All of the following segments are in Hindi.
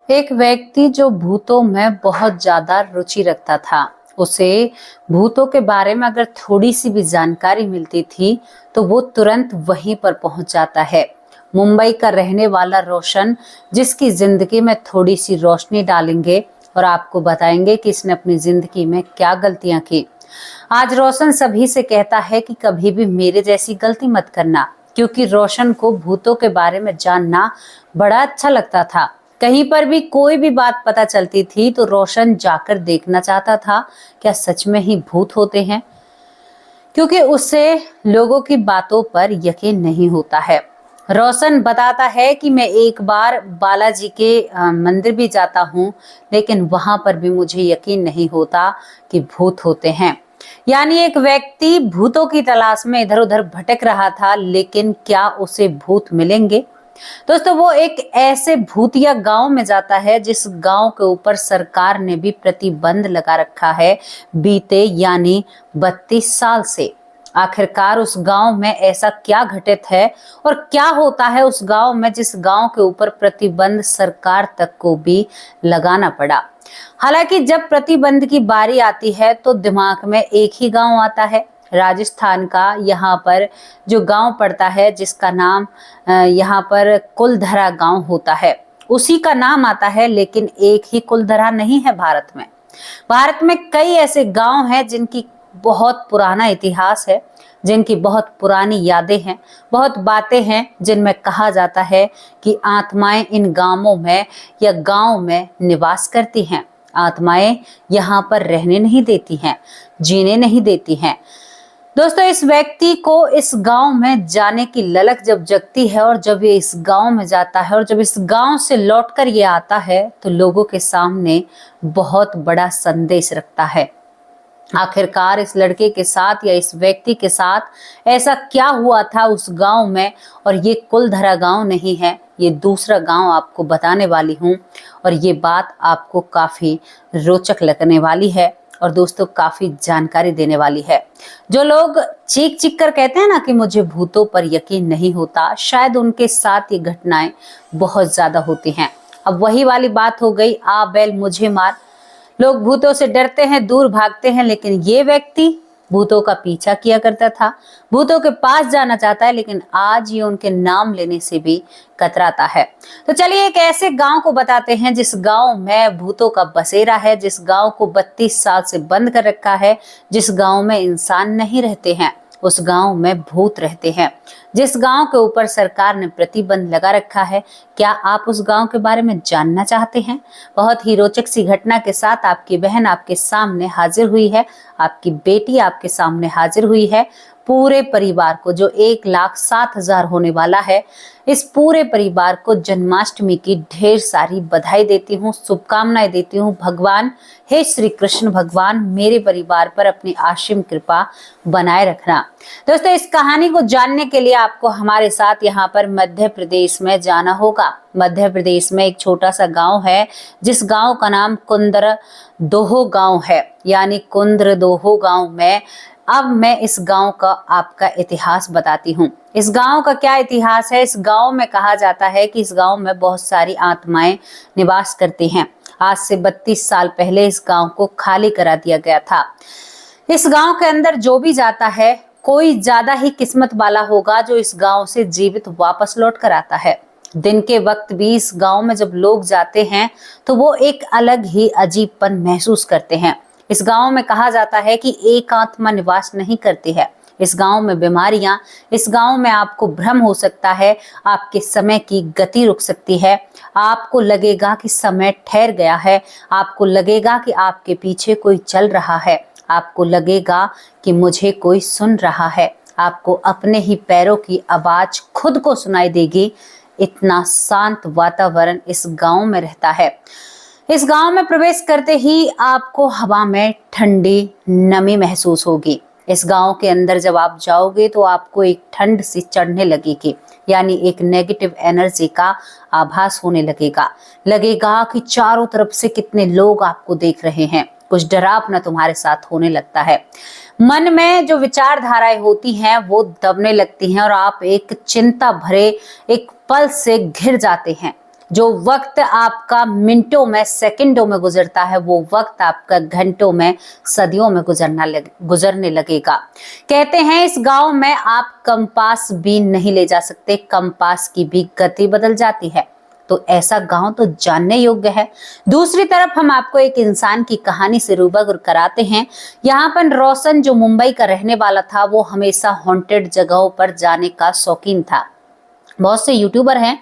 एक व्यक्ति जो भूतों में बहुत ज्यादा रुचि रखता था। उसे भूतों के बारे में अगर थोड़ी सी भी जानकारी मिलती थी तो वो तुरंत वहीं पर पहुंच जाता है। मुंबई का रहने वाला रोशन, जिसकी जिंदगी में थोड़ी सी रोशनी डालेंगे और आपको बताएंगे कि इसने अपनी जिंदगी में क्या गलतियां की। आज रोशन सभी से कहता है कि कभी भी मेरे जैसी गलती मत करना, क्योंकि रोशन को भूतों के बारे में जानना बड़ा अच्छा लगता था। कहीं पर भी कोई भी बात पता चलती थी तो रोशन जाकर देखना चाहता था क्या सच में ही भूत होते हैं, क्योंकि उससे लोगों की बातों पर यकीन नहीं होता है। रोशन बताता है कि मैं एक बार बालाजी के मंदिर भी जाता हूँ, लेकिन वहां पर भी मुझे यकीन नहीं होता कि भूत होते हैं। यानी एक व्यक्ति भूतों की तलाश में इधर उधर भटक रहा था, लेकिन क्या उसे भूत मिलेंगे? दोस्तों, वो एक ऐसे भूतिया गांव में जाता है जिस गांव के ऊपर सरकार ने भी प्रतिबंध लगा रखा है बीते यानी 32 साल से। आखिरकार उस गांव में ऐसा क्या घटित है और क्या होता है उस गांव में जिस गांव के ऊपर प्रतिबंध सरकार तक को भी लगाना पड़ा। हालांकि जब प्रतिबंध की बारी आती है तो दिमाग में एक ही गांव आता है, राजस्थान का। यहाँ पर जो गांव पड़ता है जिसका नाम यहाँ पर कुलधरा गांव होता है, उसी का नाम आता है। लेकिन एक ही कुलधरा नहीं है भारत में। भारत में कई ऐसे गांव हैं जिनकी बहुत पुराना इतिहास है, जिनकी बहुत पुरानी यादें हैं, बहुत बातें हैं, जिनमें कहा जाता है कि आत्माएं इन गांवों में या गांव में निवास करती हैं। आत्माएं यहाँ पर रहने नहीं देती हैं, जीने नहीं देती हैं। दोस्तों, इस व्यक्ति को इस गांव में जाने की ललक जब जगती है और जब ये इस गांव में जाता है और जब इस गांव से लौटकर ये आता है तो लोगों के सामने बहुत बड़ा संदेश रखता है। आखिरकार इस लड़के के साथ या इस व्यक्ति के साथ ऐसा क्या हुआ था उस गांव में। और ये कुलधरा गांव नहीं है, ये दूसरा गांव आपको बताने वाली हूँ। और ये बात आपको काफी रोचक लगने वाली है और दोस्तों काफी जानकारी देने वाली है। जो लोग चीख चीख कर कहते हैं ना कि मुझे भूतों पर यकीन नहीं होता, शायद उनके साथ ये घटनाएं बहुत ज्यादा होती हैं। अब वही वाली बात हो गई, आ बैल मुझे मार। लोग भूतों से डरते हैं, दूर भागते हैं, लेकिन ये व्यक्ति भूतों का पीछा किया करता था, भूतों के पास जाना चाहता है, लेकिन आज ये उनके नाम लेने से भी कतराता है। तो चलिए एक ऐसे गांव को बताते हैं जिस गांव में भूतों का बसेरा है, जिस गांव को 32 साल से बंद कर रखा है, जिस गांव में इंसान नहीं रहते हैं, उस गांव में भूत रहते हैं, जिस गांव के ऊपर सरकार ने प्रतिबंध लगा रखा है। क्या आप उस गांव के बारे में जानना चाहते हैं? बहुत ही रोचक सी घटना के साथ आपकी बहन आपके सामने हाजिर हुई है, आपकी बेटी आपके सामने हाजिर हुई है। पूरे परिवार को, जो 1,07,000 होने वाला है, इस पूरे परिवार को जन्माष्टमी की ढेर सारी बधाई देती हूँ, शुभकामनाएं देती हूँ। भगवान, हे श्री कृष्ण भगवान, मेरे परिवार पर अपनी असीम कृपा बनाए रखना। दोस्तों, इस कहानी को जानने के लिए आपको हमारे साथ यहाँ पर मध्य प्रदेश में जाना होगा। मध्य प्रदेश में एक छोटा सा गांव है जिस गांव का नाम कुंद्रदोह गांव है, यानी कुंद्रदोह गांव में अब मैं इस गांव का आपका इतिहास बताती हूँ। इस गांव का क्या इतिहास है? इस गांव में कहा जाता है कि इस गांव में बहुत सारी आत्माएं निवास करती हैं। आज से 32 साल पहले इस गांव को खाली करा दिया गया था। इस गांव के अंदर जो भी जाता है, कोई ज्यादा ही किस्मत वाला होगा जो इस गांव से जीवित वापस लौट कर आता है। दिन के वक्त भी इस गांव में जब लोग जाते हैं तो वो एक अलग ही अजीबपन महसूस करते हैं। इस गांव में कहा जाता है कि एक आत्मा निवास नहीं करती है। इस गांव में बीमारियां, इस गांव में आपको भ्रम हो सकता है, आपके समय की गति रुक सकती है, आपको लगेगा कि समय ठहर गया है, आपको लगेगा कि आपके पीछे कोई चल रहा है, आपको लगेगा कि मुझे कोई सुन रहा है, आपको अपने ही पैरों की आवाज खुद को सुनाई देगी। इतना शांत वातावरण इस गांव में रहता है। इस गांव में प्रवेश करते ही आपको हवा में ठंडी नमी महसूस होगी। इस गांव के अंदर जब आप जाओगे तो आपको एक ठंड सी चढ़ने लगेगी, यानी एक नेगेटिव एनर्जी का आभास होने लगेगा। लगेगा कि चारों तरफ से कितने लोग आपको देख रहे हैं। कुछ डरावना तुम्हारे साथ होने लगता है। मन में जो विचारधाराएं होती हैं वो दबने लगती हैं और आप एक चिंता भरे एक पल से घिर जाते हैं। जो वक्त आपका मिनटों में, सेकंडों में गुजरता है, वो वक्त आपका घंटों में, सदियों में गुजरने लगेगा। कहते हैं इस गांव में आप कंपास भी नहीं ले जा सकते, कंपास की भी गति बदल जाती है। तो ऐसा गांव तो जानने योग्य है। दूसरी तरफ हम आपको एक इंसान की कहानी से रूबरू कराते हैं। यहाँ पर रोशन जो मुंबई का रहने वाला था, वो हमेशा हॉन्टेड जगहों पर जाने का शौकीन था। बहुत से यूट्यूबर हैं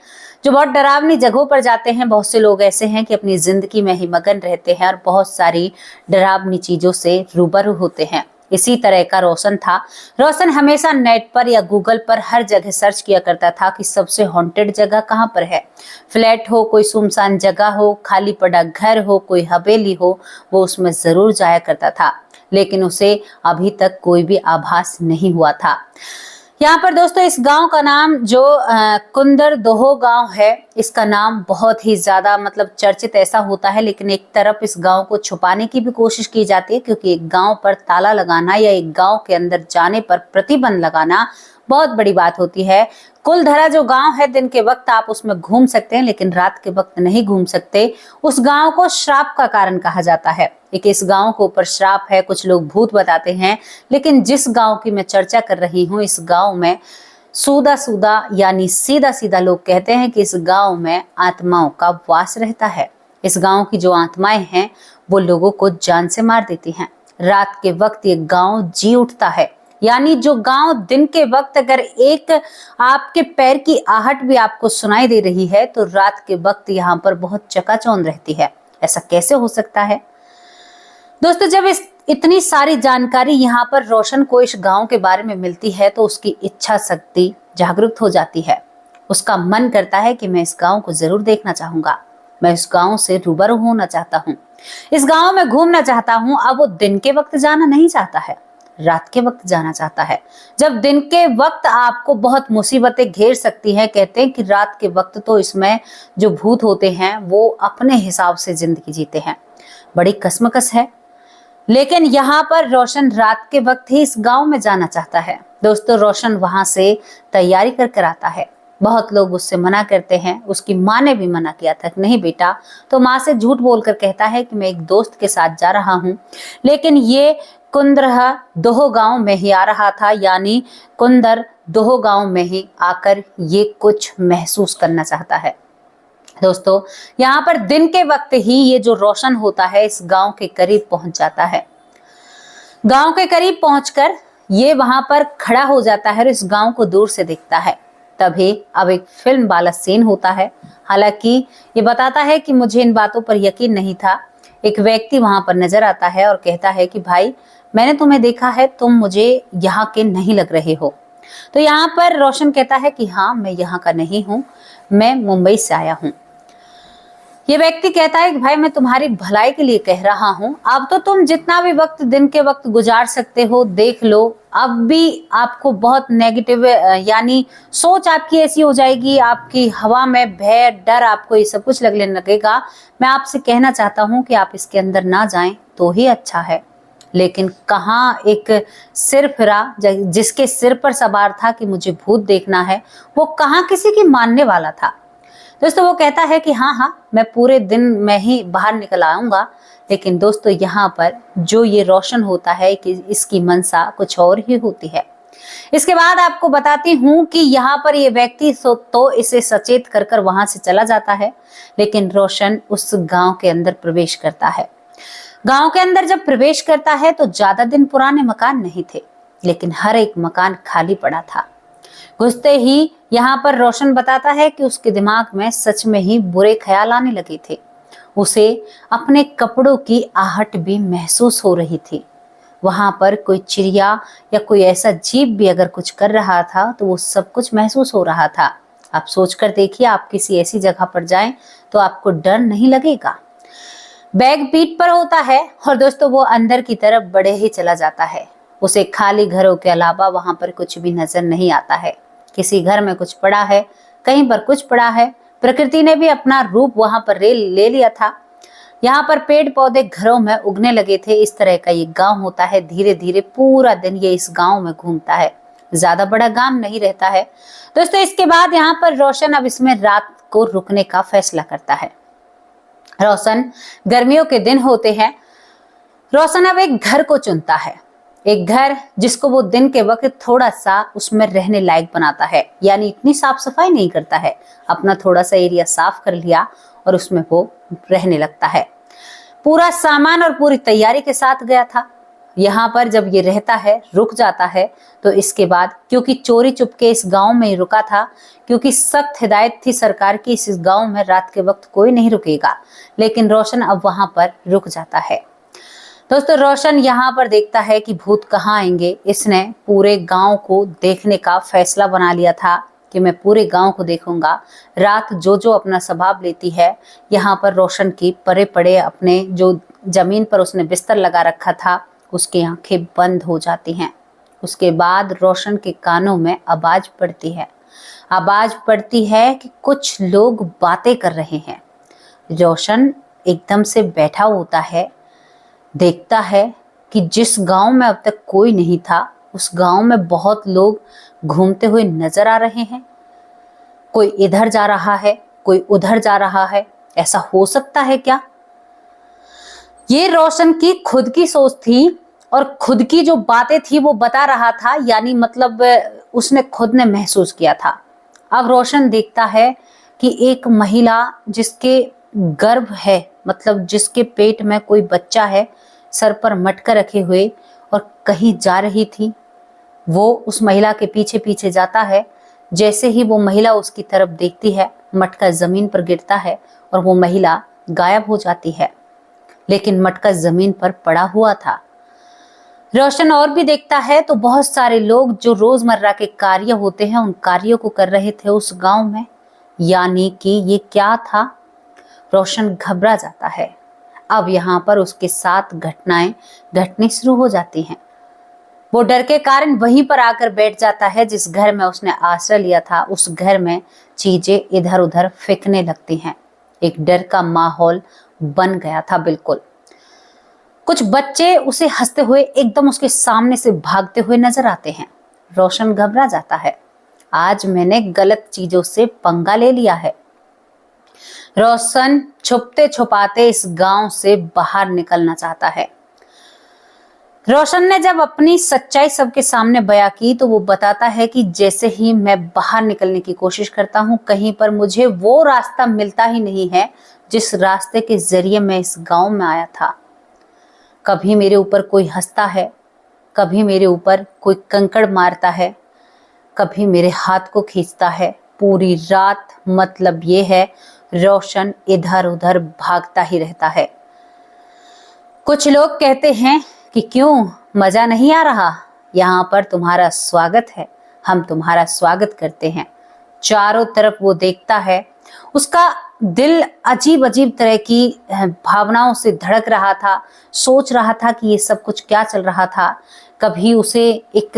जो बहुत डरावनी जगहों पर जाते हैं। बहुत से लोग ऐसे हैं कि अपनी जिंदगी में ही मगन रहते हैं और बहुत सारी डरावनी चीजों से रूबरू होते हैं। इसी तरह का रोशन था। रोशन हमेशा नेट पर या गूगल पर हर जगह सर्च किया करता था कि सबसे हॉन्टेड जगह कहाँ पर है। फ्लैट हो, कोई सुनसान जगह हो, खाली पड़ा घर हो, कोई हवेली हो, वो उसमें जरूर जाया करता था, लेकिन उसे अभी तक कोई भी आभास नहीं हुआ था। यहाँ पर दोस्तों इस गांव का नाम जो कुंदर दोहो गांव है, इसका नाम बहुत ही ज्यादा मतलब चर्चित ऐसा होता है, लेकिन एक तरफ इस गांव को छुपाने की भी कोशिश की जाती है, क्योंकि एक गांव पर ताला लगाना या एक गांव के अंदर जाने पर प्रतिबंध लगाना बहुत बड़ी बात होती है। कुलधरा जो गांव है, दिन के वक्त आप उसमें घूम सकते हैं, लेकिन रात के वक्त नहीं घूम सकते। उस गांव को श्राप का कारण कहा जाता है। एक इस गांव के ऊपर श्राप है, कुछ लोग भूत बताते हैं, लेकिन जिस गांव की मैं चर्चा कर रही हूँ, इस गांव में सूदा यानी सीधा सीधा लोग कहते हैं कि इस गांव में आत्माओं का वास रहता है। इस गांव की जो आत्माएं हैं वो लोगों को जान से मार देती हैं। रात के वक्त ये गांव जी उठता है, यानी जो गांव दिन के वक्त अगर एक आपके पैर की आहट भी आपको सुनाई दे रही है, तो रात के वक्त यहाँ पर बहुत चकाचौंध रहती है। ऐसा कैसे हो सकता है दोस्तों? जब इतनी सारी जानकारी यहाँ पर रोशन को इस गांव के बारे में मिलती है, तो उसकी इच्छा शक्ति जागरूक हो जाती है। उसका मन करता है कि मैं इस गांव को जरूर देखना चाहूंगा, मैं इस गांव से रूबरू होना चाहता हूँ, इस गांव में घूमना चाहता हूँ। अब वो दिन के वक्त जाना नहीं चाहता है, रात के वक्त जाना चाहता है। जब दिन के वक्त आपको बहुत मुसीबतें घेर सकती हैं, कहते हैं कि रात के वक्त तो इसमें जो भूत होते हैं वो अपने हिसाब से जिंदगी जीते हैं। बड़ी कश्मकश है। लेकिन यहाँ पर रोशन रात के वक्त ही इस गांव में जाना चाहता है। दोस्तों रोशन वहां से तैयारी कर आता है। बहुत लोग उससे मना करते हैं, उसकी माँ ने भी मना किया था कि नहीं बेटा, तो माँ से झूठ बोलकर कहता है कि मैं एक दोस्त के साथ जा रहा हूँ। लेकिन ये कुंदर दोहो गांव में ही आ रहा था, यानी कुंदर दोहो गांव में ही आकर ये कुछ महसूस करना चाहता है। दोस्तों यहाँ पर दिन के वक्त ही ये जो रोशन होता है इस गांव के करीब पहुंच जाता है। गांव के करीब पहुंचकर ये वहां पर खड़ा हो जाता है और इस गांव को दूर से देखता है। तभी अब एक फिल्म वाला सीन होता है। हालांकि ये बताता है कि मुझे इन बातों पर यकीन नहीं था। एक व्यक्ति वहां पर नजर आता है और कहता है कि भाई मैंने तुम्हें देखा है, तुम मुझे यहाँ के नहीं लग रहे हो। तो यहाँ पर रोशन कहता है कि हाँ मैं यहाँ का नहीं हूँ, मैं मुंबई से आया हूँ। ये व्यक्ति कहता है कि भाई मैं तुम्हारी भलाई के लिए कह रहा हूँ, अब तो तुम जितना भी वक्त दिन के वक्त गुजार सकते हो देख लो। अब भी आपको बहुत नेगेटिव यानी सोच आपकी ऐसी हो जाएगी, आपकी हवा में भय डर आपको ये सब कुछ लगने लगेगा। मैं आपसे कहना चाहता हूँ कि आप इसके अंदर ना जाएं तो ही अच्छा है। लेकिन कहाँ एक सिर फिरा जिसके सिर पर सवार था कि मुझे भूत देखना है, वो कहाँ किसी की मानने वाला था। दोस्तों वो कहता है कि हाँ मैं पूरे दिन में ही बाहर निकल आऊंगा। लेकिन दोस्तों यहाँ पर जो ये रोशन होता है कि इसकी मनसा कुछ और ही होती है। इसके बाद आपको बताती हूँ कि यहाँ पर ये व्यक्ति तो इसे सचेत कर वहां से चला जाता है। लेकिन रोशन उस गांव के अंदर प्रवेश करता है। गांव के अंदर जब प्रवेश करता है तो ज्यादा दिन पुराने मकान नहीं थे, लेकिन हर एक मकान खाली पड़ा था। घुसते ही यहाँ पर रोशन बताता है कि उसके दिमाग में सच में ही बुरे ख्याल आने लगे थे। उसे अपने कपड़ों की आहट भी महसूस हो रही थी। वहां पर कोई चिड़िया या कोई ऐसा जीव भी अगर कुछ कर रहा था तो वो सब कुछ महसूस हो रहा था। आप सोचकर देखिए, आप किसी ऐसी जगह पर जाएं तो आपको डर नहीं लगेगा। बैग पीठ पर होता है और दोस्तों वो अंदर की तरफ बढ़े ही चला जाता है। उसे खाली घरों के अलावा वहां पर कुछ भी नजर नहीं आता है। किसी घर में कुछ पड़ा है, कहीं पर कुछ पड़ा है। प्रकृति ने भी अपना रूप वहां पर ले लिया था। यहाँ पर पेड़ पौधे घरों में उगने लगे थे। इस तरह का ये गांव होता है। धीरे धीरे पूरा दिन ये इस गांव में घूमता है। ज्यादा बड़ा गांव नहीं रहता है। दोस्तों इसके बाद यहाँ पर रोशन अब इसमें रात को रुकने का फैसला करता है। रोशन, गर्मियों के दिन होते हैं। रोशन अब एक घर को चुनता है, एक घर जिसको वो दिन के वक्त थोड़ा सा उसमें रहने लायक बनाता है, यानी इतनी साफ सफाई नहीं करता है, अपना थोड़ा सा एरिया साफ कर लिया और उसमें वो रहने लगता है। पूरा सामान और पूरी तैयारी के साथ गया था। यहाँ पर जब ये रहता है, रुक जाता है, तो इसके बाद क्योंकि चोरी चुपके इस गांव में ही रुका था, क्योंकि सख्त हिदायत थी सरकार की इस गांव में रात के वक्त कोई नहीं रुकेगा, लेकिन रोशन अब वहां पर रुक जाता है। दोस्तों, रोशन यहाँ पर देखता है कि भूत कहाँ आएंगे। इसने पूरे गांव को देखने का फैसला बना लिया था कि मैं पूरे गांव को देखूंगा। रात जो जो अपना स्वभाव लेती है, यहाँ पर रोशन की पड़े पड़े अपने जो जमीन पर उसने बिस्तर लगा रखा था, उसकी आंखें बंद हो जाती हैं। उसके बाद रोशन के कानों में आवाज पड़ती है। आवाज पड़ती है कि कुछ लोग बातें कर रहे हैं। रोशन एकदम से बैठा होता है, देखता है कि जिस गांव में अब तक कोई नहीं था, उस गांव में बहुत लोग घूमते हुए नजर आ रहे हैं। कोई इधर जा रहा है, कोई उधर जा रहा है। ऐसा हो सकता है क्या? ये रोशन की खुद की सोच थी और खुद की जो बातें थी वो बता रहा था, यानी मतलब उसने खुद ने महसूस किया था। अब रोशन देखता है कि एक महिला जिसके गर्भ है, मतलब जिसके पेट में कोई बच्चा है, सर पर मटका रखे हुए और कहीं जा रही थी। वो उस महिला के पीछे पीछे जाता है। जैसे ही वो महिला उसकी तरफ देखती है, मटका जमीन पर गिरता है और वो महिला गायब हो जाती है, लेकिन मटका जमीन पर पड़ा हुआ था। रोशन और भी देखता है तो बहुत सारे लोग जो रोजमर्रा के कार्य होते हैं, उन कार्यों को कर रहे थे उस गांव में। यानी कि ये क्या था? रोशन घबरा जाता है। अब यहाँ पर उसके साथ घटनाएं घटनी शुरू हो जाती हैं। वो डर के कारण वहीं पर आकर बैठ जाता है जिस घर में उसने आश्रय लिया था। उस घर में चीजें इधर उधर फेंकने लगती हैं। एक डर का माहौल बन गया था बिल्कुल। कुछ बच्चे उसे हंसते हुए एकदम उसके सामने से भागते हुए नजर आते हैं। रोशन घबरा जाता है। आज मैंने गलत चीजों से पंगा ले लिया है। रोशन छुपते छुपाते इस गांव से बाहर निकलना चाहता है। रोशन ने जब अपनी सच्चाई सबके सामने बयां की तो वो बताता है कि जैसे ही मैं बाहर निकलने की कोशिश करता हूँ, कहीं पर मुझे वो रास्ता मिलता ही नहीं है जिस रास्ते के जरिए मैं इस गांव में आया था। कभी मेरे ऊपर कोई हंसता है, कभी मेरे ऊपर कोई कंकड़ मारता है, कभी मेरे हाथ को खींचता है। पूरी रात मतलब ये है, रोशन इधर उधर भागता ही रहता है। कुछ लोग कहते हैं कि क्यों, मजा नहीं आ रहा? यहाँ पर तुम्हारा स्वागत है, हम तुम्हारा स्वागत करते हैं। चारों तरफ वो देखता है, उसका दिल अजीब अजीब तरह की भावनाओं से धड़क रहा था। सोच रहा था कि ये सब कुछ क्या चल रहा था। कभी उसे एक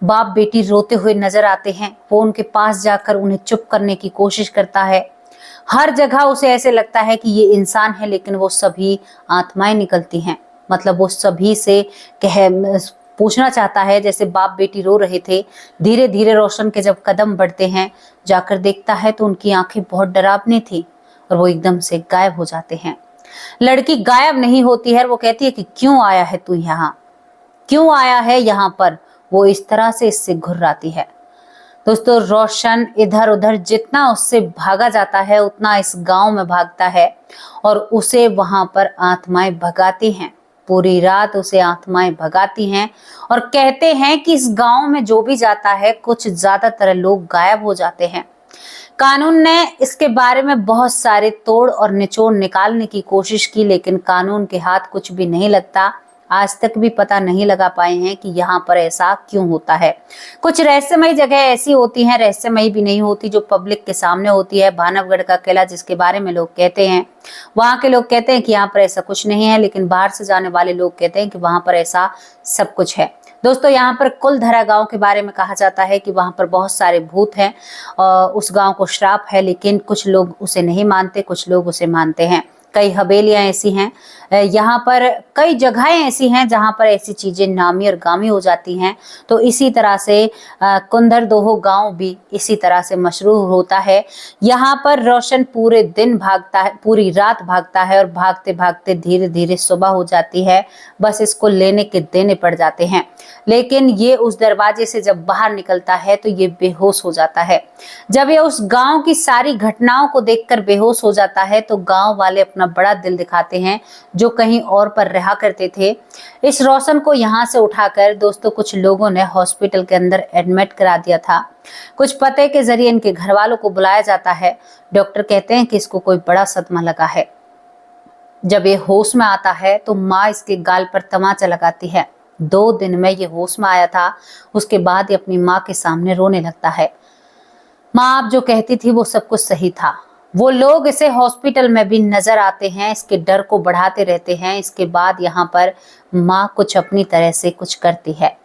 बाप बेटी रोते हुए नजर आते हैं, वो उनके पास जाकर उन्हें चुप करने की कोशिश करता है। हर जगह उसे ऐसे लगता है कि ये इंसान है, लेकिन वो सभी आत्माएं निकलती हैं। मतलब वो सभी से पूछना चाहता है, जैसे बाप बेटी रो रहे थे। धीरे धीरे रोशन के जब कदम बढ़ते हैं, जाकर देखता है तो उनकी आंखें बहुत डरावनी थी और वो एकदम से गायब हो जाते हैं। लड़की गायब नहीं होती है, वो कहती है कि क्यों आया है तू यहाँ, क्यों आया है यहाँ पर? वो इस तरह से इससे घुर्राती है। दोस्तों, रोशन इधर उधर जितना उससे भागा जाता है, उतना इस गांव में भागता है और उसे वहां पर आत्माएं भगाती हैं। पूरी रात उसे आत्माएं भगाती हैं और कहते हैं कि इस गांव में जो भी जाता है, कुछ ज्यादातर लोग गायब हो जाते हैं। कानून ने इसके बारे में बहुत सारे तोड़ और निचोड़ निकालने की कोशिश की, लेकिन कानून के हाथ कुछ भी नहीं लगता। आज तक भी पता नहीं लगा पाए हैं कि यहाँ पर ऐसा क्यों होता है। कुछ रहस्यमयी जगह ऐसी होती हैं, रहस्यमयी भी नहीं होती, जो पब्लिक के सामने होती है। भानवगढ़ का किला जिसके बारे में लोग कहते हैं, वहां के लोग कहते हैं कि यहाँ पर ऐसा कुछ नहीं है, लेकिन बाहर से जाने वाले लोग कहते हैं कि वहां पर ऐसा सब कुछ है। दोस्तों, यहाँ पर कुलधरा गांव के बारे में कहा जाता है कि वहां पर बहुत सारे भूत हैं और उस गांव को श्राप है, लेकिन कुछ लोग उसे नहीं मानते, कुछ लोग उसे मानते हैं। कई हवेलियां ऐसी हैं, यहाँ पर कई जगहें ऐसी हैं जहाँ पर ऐसी चीजें नामी और गामी हो जाती हैं। तो इसी तरह से कुंदर दोहो गांव भी इसी तरह से मशहूर होता है। यहाँ पर रोशन पूरे दिन भागता है, पूरी रात भागता है, और भागते भागते धीरे धीरे सुबह हो जाती है। बस इसको लेने के देने पड़ जाते हैं। लेकिन ये उस दरवाजे से जब बाहर निकलता है तो ये बेहोश हो जाता है। जब ये उस गांव की सारी घटनाओं को देखकर बेहोश हो जाता है तो गांव वाले अपना बड़ा दिल दिखाते हैं, जो कहीं और पर रहा करते थे। इस रोशन को यहाँ से उठाकर दोस्तों कुछ लोगों ने हॉस्पिटल के अंदर एडमिट करा दिया था। कुछ पते के जरिए इनके घर वालों को बुलाया जाता है। डॉक्टर कहते हैं कि इसको कोई बड़ा सदमा लगा है। जब ये होश में आता है तो माँ इसके गाल पर तमाचा लगाती है। 2 दिन में ये होश में आया था। उसके बाद ये अपनी माँ के सामने रोने लगता है। माँ आप जो कहती थी वो सब कुछ सही था। वो लोग इसे हॉस्पिटल में भी नजर आते हैं, इसके डर को बढ़ाते रहते हैं। इसके बाद यहाँ पर माँ कुछ अपनी तरह से कुछ करती है,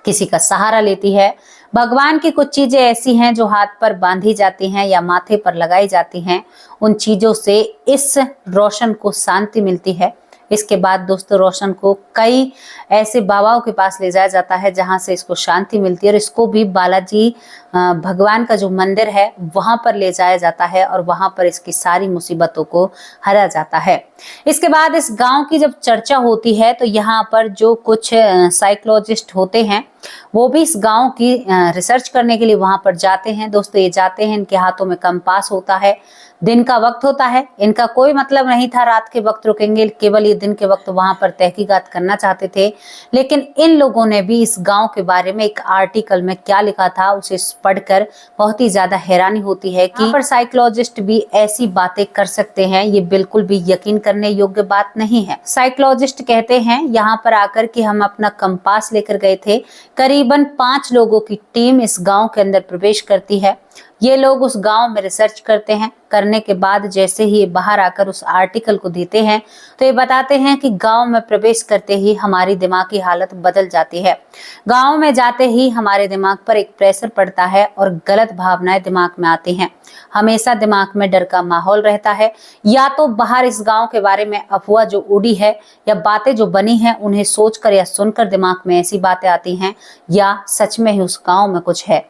किसी का सहारा लेती है। भगवान की कुछ चीजें ऐसी हैं जो हाथ पर बांधी जाती हैं या माथे पर लगाई जाती हैं। उन चीजों से इस रोशन को शांति मिलती है। इसके बाद दोस्तों रोशन को कई ऐसे बाबाओं के पास ले जाया जाता है जहां से इसको शांति मिलती है, और इसको भी बालाजी भगवान का जो मंदिर है वहां पर ले जाया जाता है, और वहां पर इसकी सारी मुसीबतों को हरा जाता है। इसके बाद इस गांव की जब चर्चा होती है तो यहाँ पर जो कुछ साइकोलॉजिस्ट होते हैं वो भी इस गांव की रिसर्च करने के लिए वहां पर जाते हैं। दोस्तों ये जाते हैं, इनके हाथों में कंपास होता है, दिन का वक्त होता है। इनका कोई मतलब नहीं था रात के वक्त रुकेंगे, केवल ये दिन के वक्त वहां पर तहकीकात करना चाहते थे। लेकिन इन लोगों ने भी इस गांव के बारे में एक आर्टिकल में क्या लिखा था उसे पढ़कर बहुत ही ज्यादा हैरानी होती है कि यहाँ पर साइकोलॉजिस्ट भी ऐसी बातें कर सकते हैं। ये बिल्कुल भी यकीन करने योग्य बात नहीं है। साइकोलॉजिस्ट कहते हैं यहाँ पर आकर कि हम अपना कंपास लेकर गए थे। करीबन 5 लोगों की टीम इस गांव के अंदर प्रवेश करती है। ये लोग उस गांव में रिसर्च करते हैं। करने के बाद जैसे ही बाहर आकर उस आर्टिकल को देते हैं तो ये बताते हैं कि गांव में प्रवेश करते ही हमारी दिमागी हालत बदल जाती है। गांव में जाते ही हमारे दिमाग पर एक प्रेशर पड़ता है और गलत भावनाएं दिमाग में आती हैं। हमेशा दिमाग में डर का माहौल रहता है। या तो बाहर इस गांव के बारे में अफवाह जो उड़ी है या बातें जो बनी हैं उन्हें सोचकर या सुनकर दिमाग में ऐसी बातें आती हैं, या सच में ही उस गांव में कुछ है।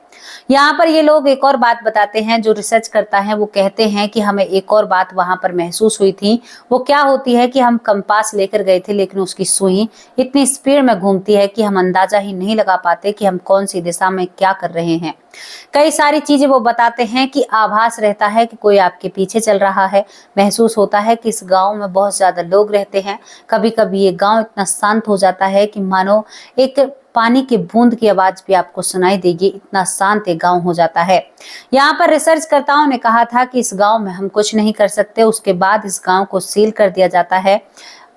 यहाँ पर ये लोग एक और बात बताते हैं, जो रिसर्च करता है वो कहते हैं कि हमें एक और बात वहां पर महसूस हुई थी। वो क्या होती है कि हम कंपास लेकर गए थे लेकिन उसकी सुई इतनी स्पीड में घूमती है कि हम अंदाजा ही नहीं लगा पाते कि हम कौन सी दिशा में क्या कर रहे हैं। कई सारी चीजें वो बताते हैं कि आभास रहता है कि कोई आपके पीछे चल रहा है। महसूस होता है कि इस गांव में बहुत ज्यादा लोग रहते हैं। कभी कभी ये गांव इतना शांत हो जाता है कि मानो एक पानी की बूंद की आवाज भी आपको सुनाई देगी, इतना शांत एक गांव हो जाता है। यहाँ पर रिसर्चकर्ताओं ने कहा था कि इस गांव में हम कुछ नहीं कर सकते। उसके बाद इस गांव को सील कर दिया जाता है।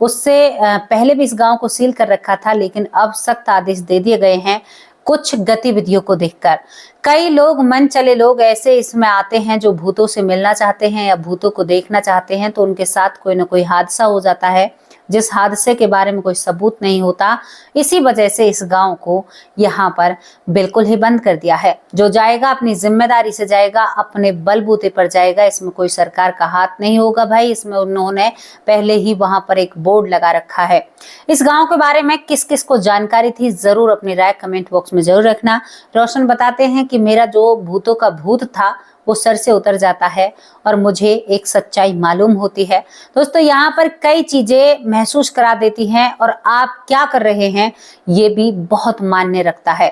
उससे पहले भी इस गांव को सील कर रखा था, लेकिन अब सख्त आदेश दे दिए गए हैं कुछ गतिविधियों को देखकर। कई लोग मन चले लोग ऐसे इसमें आते हैं जो भूतों से मिलना चाहते हैं या भूतों को देखना चाहते हैं, तो उनके साथ कोई ना कोई हादसा हो जाता है जिस हादसे के बारे में कोई सबूत नहीं होता। इसी वजह से इस गांव को यहाँ पर बिल्कुल ही बंद कर दिया है। जो जाएगा अपनी जिम्मेदारी से जाएगा, अपने बलबूते पर जाएगा। इसमें कोई सरकार का हाथ नहीं होगा भाई। इसमें उन्होंने पहले ही वहां पर एक बोर्ड लगा रखा है। इस गांव के बारे में किस किस को जानकारी थी जरूर अपनी राय कमेंट बॉक्स में जरूर रखना। रोशन बताते हैं कि मेरा जो भूतों का भूत था वो सर से उतर जाता है और मुझे एक सच्चाई मालूम होती है। दोस्तों यहाँ पर कई चीजें महसूस करा देती हैं और आप क्या कर रहे हैं ये भी बहुत मायने रखता है।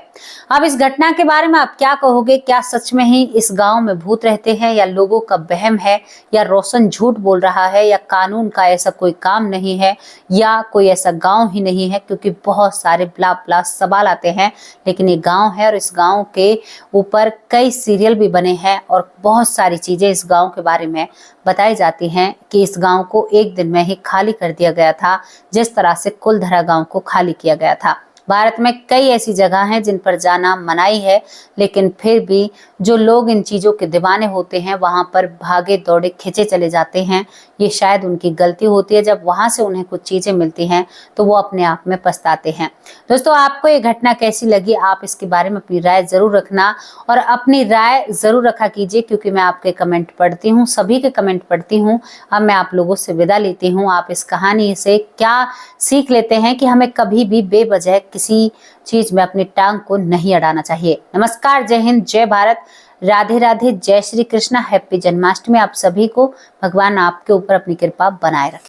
अब इस घटना के बारे में आप क्या कहोगे? क्या सच में ही इस गांव में भूत रहते हैं या लोगों का वहम है, या रोशन झूठ बोल रहा है, या कानून का ऐसा कोई काम नहीं है, या कोई ऐसा गांव ही नहीं है? क्योंकि बहुत सारे ब्ला ब्ला सवाल आते हैं, लेकिन ये गांव है और इस गांव के ऊपर कई सीरियल भी बने हैं और बहुत सारी चीजें इस गांव के बारे में बताई जाती हैं कि इस गांव को एक दिन में ही खाली कर दिया गया था, जिस तरह से कुलधरा गांव को खाली किया गया था। भारत में कई ऐसी जगह हैं जिन पर जाना मनाही है, लेकिन फिर भी जो लोग इन चीजों के दीवाने होते हैं वहां पर भागे दौड़े खिंचे चले जाते हैं। ये शायद उनकी गलती होती है। जब वहां से उन्हें कुछ चीजें मिलती हैं तो वो अपने आप में पछताते हैं। दोस्तों, आपको ये घटना कैसी लगी? आप इसके बारे में अपनी राय जरूर रखना और अपनी राय जरूर रखा कीजिए, क्योंकि मैं आपके कमेंट पढ़ती हूँ, सभी के कमेंट पढ़ती हूँ। अब मैं आप लोगों से विदा लेती हूँ। आप इस कहानी से क्या सीख लेते हैं कि हमें कभी भी बेवजह किसी चीज में अपनी टांग को नहीं अड़ाना चाहिए। नमस्कार, जय हिंद, जय भारत, राधे राधे, जय श्री कृष्णा, हैप्पी जन्माष्टमी। आप सभी को भगवान आपके ऊपर अपनी कृपा बनाए रखे।